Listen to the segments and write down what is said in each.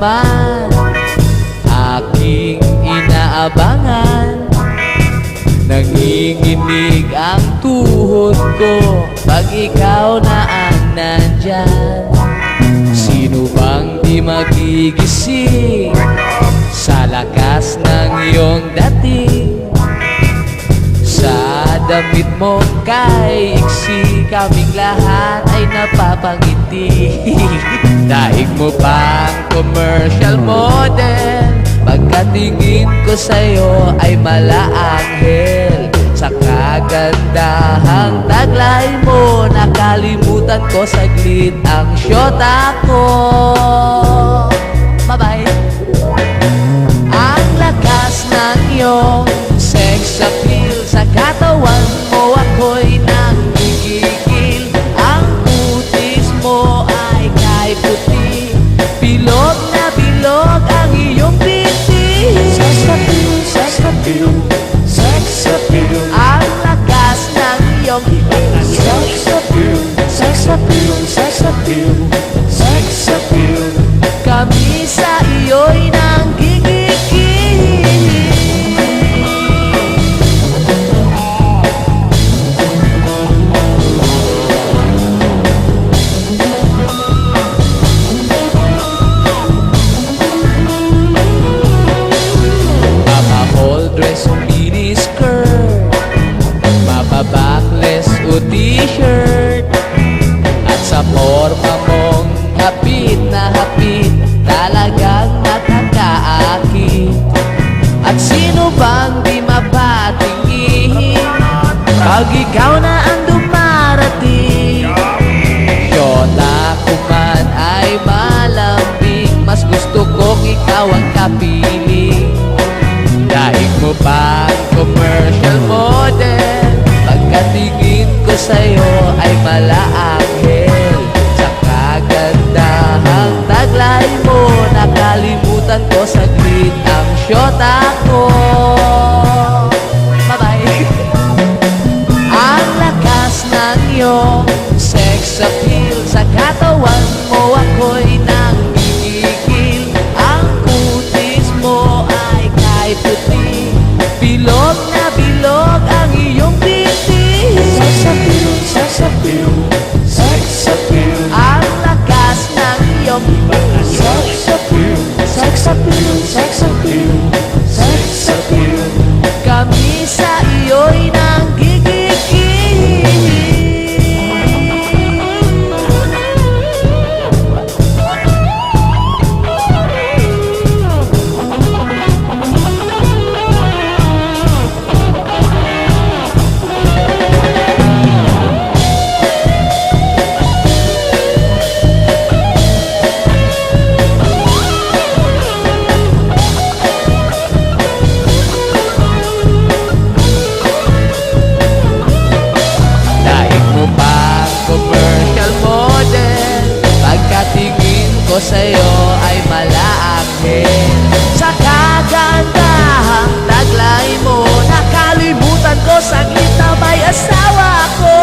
naman aking inaabangan. Nanginginig ang tuhod ko pag ikaw na ang nandyan. Sino bang di magigising sa lakas ng iyong dating? Sa damit mo kay iksi, kaming lahat ay napapangiti. Daig mo pang commercial model, pagkatingin ko sa'yo ay malaanghel. Sa kagandahang taglay mo, nakalimutan ko saglit ang syota ko. Bye-bye. Ang lakas ng iyong sex appeal, sa katawan mo ako'y nanggigigil. Ang putis mo ay kay puti, bilog na bilog ang iyong biti. Sex appeal, sex appeal, sex appeal. Ang lakas ng iyong Sex appeal, sex appeal, sex appeal, sex appeal. kami sa iyo'y nanggigigil. Dress o mini skirt, mababackless o t-shirt, at sa forma mong hapit na hapit, talagang nakakaakit. At sino bang di mapatingin pag ikaw na ang dumarating? Syota ko man ay malambing, mas gusto kong ikaw ang kapiling. Daig mo pang commercial model, pagkatingin ko sa'yo ay malaanghel. Sa kagandahang taglay mo, nakalimutan ko saglit ang syota ko. Bye-bye. Ang lakas ng iyong sex appeal, sa katawan mo ako'y nanggigigil. Ang kutis mo ay kay puti, bilog na bilog ang iyong biti. Sex appeal, sex appeal, sex appeal. Ang lakas ng iyong Sex appeal, sex appeal, sex appeal, sex appeal. kami sa iyo'y nanggigigil. Commercial model, pagkatingin ko sa'yo ay malaanghel. Sa kagandahang taglay mo, nakalimutan ko saglit na may asawa ko.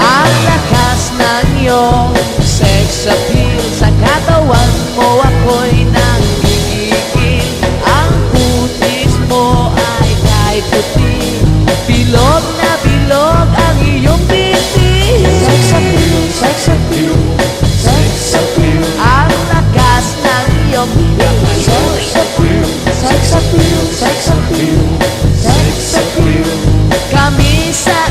Ang lakas ng iyong sex appeal, sa katawan mo ako'y nanggigigil. Ang putis mo ay kay puti, bilog na bilog ang iyong biti. Sex appeal, sex appeal, sex appeal. Ang lakas ng iyong Sex appeal, sex appeal, sex appeal, sex appeal. kami sa